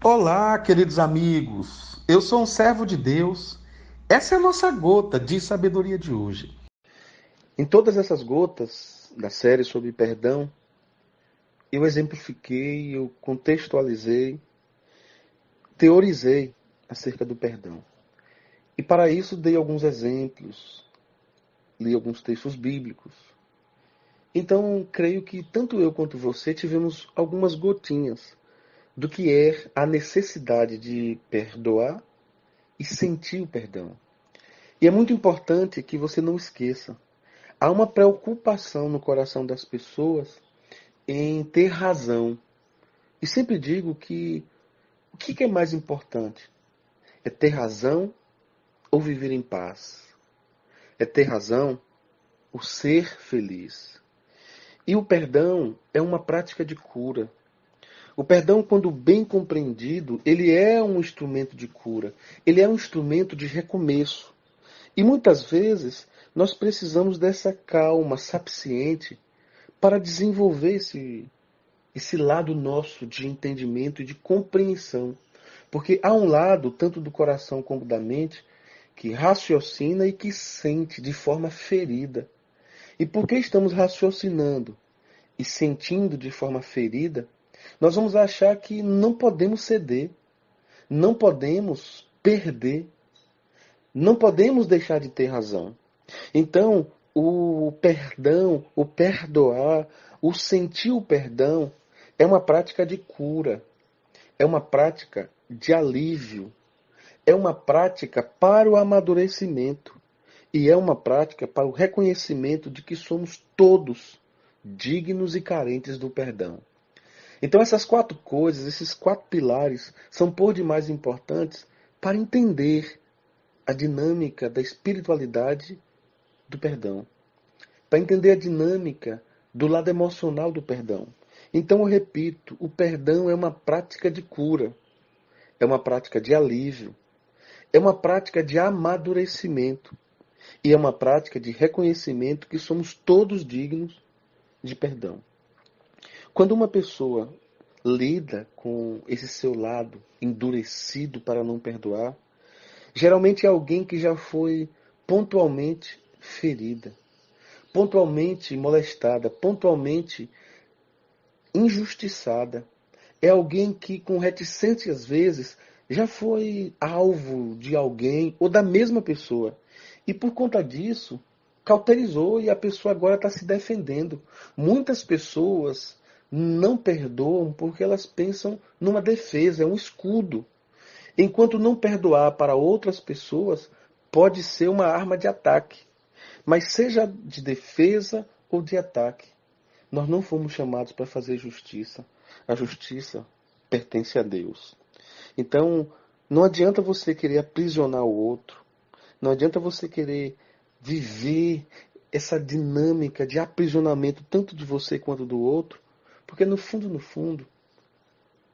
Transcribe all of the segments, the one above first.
Olá, queridos amigos. Eu sou um servo de Deus. Essa é a nossa gota de sabedoria de hoje. Em todas essas gotas da série sobre perdão, eu exemplifiquei, eu contextualizei, teorizei acerca do perdão. E para isso dei alguns exemplos, li alguns textos bíblicos. Então, creio que tanto eu quanto você tivemos algumas gotinhas do que é a necessidade de perdoar e sentir o perdão. E é muito importante que você não esqueça. Há uma preocupação no coração das pessoas em ter razão. E sempre digo que o que é mais importante? É ter razão ou viver em paz? É ter razão ou ser feliz? E o perdão é uma prática de cura. O perdão, quando bem compreendido, ele é um instrumento de cura. Ele é um instrumento de recomeço. E muitas vezes nós precisamos dessa calma sapiente para desenvolver esse lado nosso de entendimento e de compreensão. Porque há um lado, tanto do coração como da mente, que raciocina e que sente de forma ferida. E porque estamos raciocinando e sentindo de forma ferida, nós vamos achar que não podemos ceder, não podemos perder, não podemos deixar de ter razão. Então, o perdão, o perdoar, o sentir o perdão é uma prática de cura, é uma prática de alívio, é uma prática para o amadurecimento e é uma prática para o reconhecimento de que somos todos dignos e carentes do perdão. Então essas quatro coisas, esses quatro pilares, são por demais importantes para entender a dinâmica da espiritualidade do perdão, para entender a dinâmica do lado emocional do perdão. Então eu repito, o perdão é uma prática de cura, é uma prática de alívio, é uma prática de amadurecimento e é uma prática de reconhecimento que somos todos dignos de perdão. Quando uma pessoa lida com esse seu lado endurecido para não perdoar, geralmente é alguém que já foi pontualmente ferida, pontualmente molestada, pontualmente injustiçada. É alguém que, com reticência às vezes, já foi alvo de alguém ou da mesma pessoa. E por conta disso, cauterizou e a pessoa agora está se defendendo. Muitas pessoas não perdoam porque elas pensam numa defesa, é um escudo. Enquanto não perdoar para outras pessoas pode ser uma arma de ataque. Mas seja de defesa ou de ataque, nós não fomos chamados para fazer justiça. A justiça pertence a Deus. Então, não adianta você querer aprisionar o outro. Não adianta você querer viver essa dinâmica de aprisionamento tanto de você quanto do outro, porque no fundo, no fundo,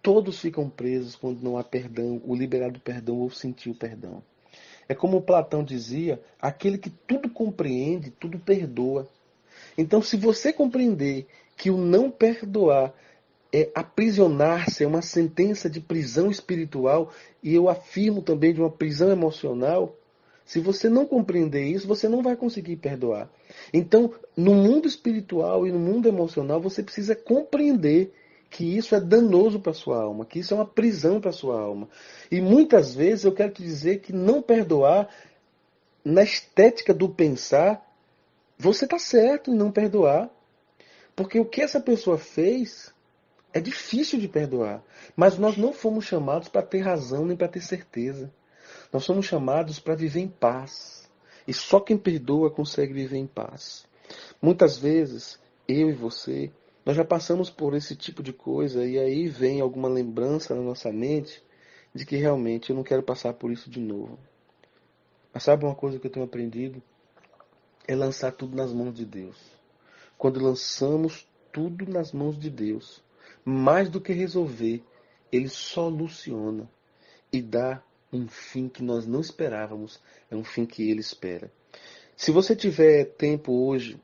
todos ficam presos quando não há perdão, o liberado perdão ou sentir o perdão. É como Platão dizia, aquele que tudo compreende, tudo perdoa. Então, se você compreender que o não perdoar é aprisionar-se, é uma sentença de prisão espiritual, e eu afirmo também de uma prisão emocional, se você não compreender isso, você não vai conseguir perdoar. Então, no mundo espiritual e no mundo emocional, você precisa compreender que isso é danoso para a sua alma, que isso é uma prisão para a sua alma. E muitas vezes eu quero te dizer que não perdoar, na estética do pensar, você está certo em não perdoar. Porque o que essa pessoa fez é difícil de perdoar. Mas nós não fomos chamados para ter razão nem para ter certeza. Nós somos chamados para viver em paz. E só quem perdoa consegue viver em paz. Muitas vezes, eu e você, nós já passamos por esse tipo de coisa e aí vem alguma lembrança na nossa mente de que realmente eu não quero passar por isso de novo. Mas sabe uma coisa que eu tenho aprendido? É lançar tudo nas mãos de Deus. Quando lançamos tudo nas mãos de Deus, mais do que resolver, Ele soluciona e dá um fim que nós não esperávamos, é um fim que Ele espera. Se você tiver tempo hoje,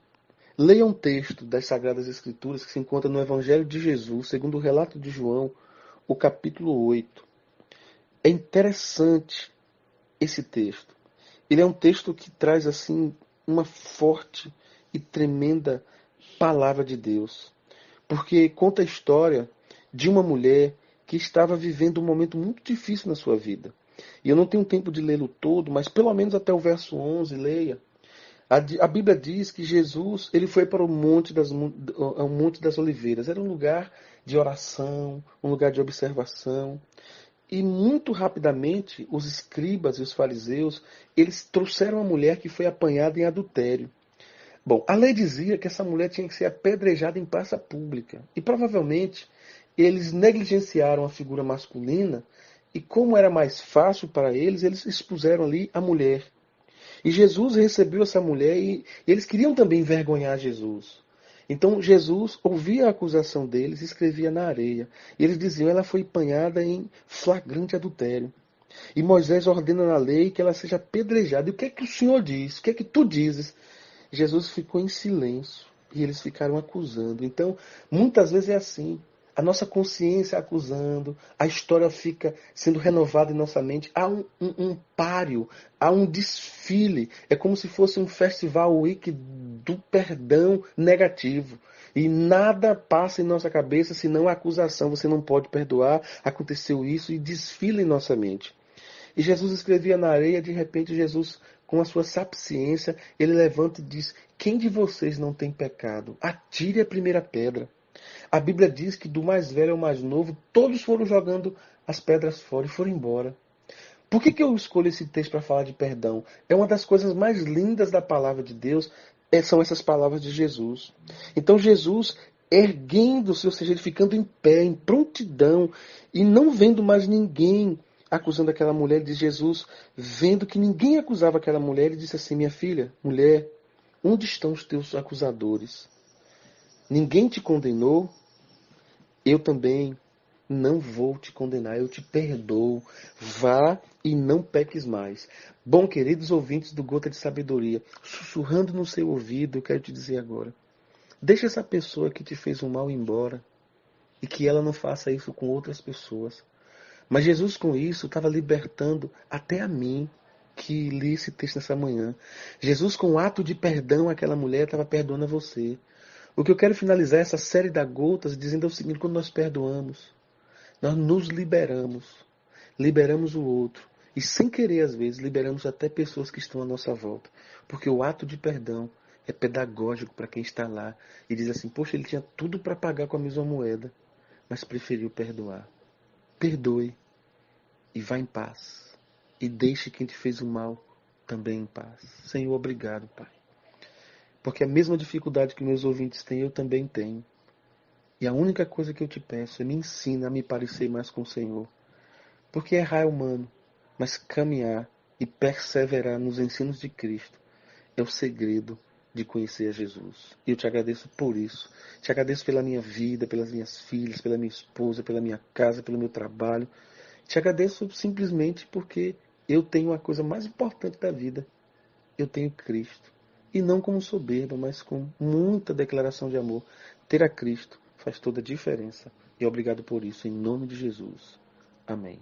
leia um texto das Sagradas Escrituras que se encontra no Evangelho de Jesus, segundo o relato de João, o capítulo 8. É interessante esse texto. Ele é um texto que traz assim uma forte e tremenda palavra de Deus, porque conta a história de uma mulher que estava vivendo um momento muito difícil na sua vida. E eu não tenho tempo de lê-lo todo, mas pelo menos até o verso 11, leia. A Bíblia diz que Jesus ele foi para o Monte das Oliveiras. Era um lugar de oração, um lugar de observação. E muito rapidamente, os escribas e os fariseus, eles trouxeram uma mulher que foi apanhada em adultério. Bom, a lei dizia que essa mulher tinha que ser apedrejada em praça pública. E provavelmente eles negligenciaram a figura masculina e como era mais fácil para eles, eles expuseram ali a mulher. E Jesus recebeu essa mulher e eles queriam também envergonhar Jesus. Então Jesus ouvia a acusação deles e escrevia na areia. E eles diziam, ela foi apanhada em flagrante adultério. E Moisés ordena na lei que ela seja apedrejada. E o que é que o Senhor diz? O que é que tu dizes? Jesus ficou em silêncio e eles ficaram acusando. Então, muitas vezes é assim. A nossa consciência acusando, a história fica sendo renovada em nossa mente. Há um páreo, há um desfile. É como se fosse um festival week do perdão negativo. E nada passa em nossa cabeça senão a acusação. Você não pode perdoar, aconteceu isso, e desfila em nossa mente. E Jesus escrevia na areia, de repente Jesus, com a sua sapiência, ele levanta e diz, quem de vocês não tem pecado? Atire a primeira pedra. A Bíblia diz que do mais velho ao mais novo, todos foram jogando as pedras fora e foram embora. Por que eu escolho esse texto para falar de perdão? É uma das coisas mais lindas da palavra de Deus, são essas palavras de Jesus. Então Jesus, erguendo-se, ou seja, ele ficando em pé, em prontidão, e não vendo mais ninguém acusando aquela mulher, ele diz Jesus, vendo que ninguém acusava aquela mulher, ele disse assim, minha filha, mulher, onde estão os teus acusadores? Ninguém te condenou? Eu também não vou te condenar, eu te perdoo. Vá e não peques mais. Bom, queridos ouvintes do Gota de Sabedoria, sussurrando no seu ouvido, eu quero te dizer agora. Deixa essa pessoa que te fez um mal embora e que ela não faça isso com outras pessoas. Mas Jesus com isso estava libertando até a mim, que li esse texto nessa manhã. Jesus com o ato de perdão àquela mulher estava perdoando a você. O que eu quero finalizar essa série da Gotas dizendo é o seguinte, quando nós perdoamos, nós nos liberamos. Liberamos o outro. E sem querer, às vezes, liberamos até pessoas que estão à nossa volta. Porque o ato de perdão é pedagógico para quem está lá. E diz assim, poxa, ele tinha tudo para pagar com a mesma moeda, mas preferiu perdoar. Perdoe e vá em paz. E deixe quem te fez o mal também em paz. Senhor, obrigado, Pai. Porque a mesma dificuldade que meus ouvintes têm, eu também tenho. E a única coisa que eu te peço é me ensina a me parecer mais com o Senhor. Porque errar é humano, mas caminhar e perseverar nos ensinos de Cristo é o segredo de conhecer a Jesus. E eu te agradeço por isso. Te agradeço pela minha vida, pelas minhas filhas, pela minha esposa, pela minha casa, pelo meu trabalho. Te agradeço simplesmente porque eu tenho a coisa mais importante da vida. Eu tenho Cristo. E não como soberba, mas com muita declaração de amor. Ter a Cristo faz toda a diferença. E obrigado por isso, em nome de Jesus. Amém.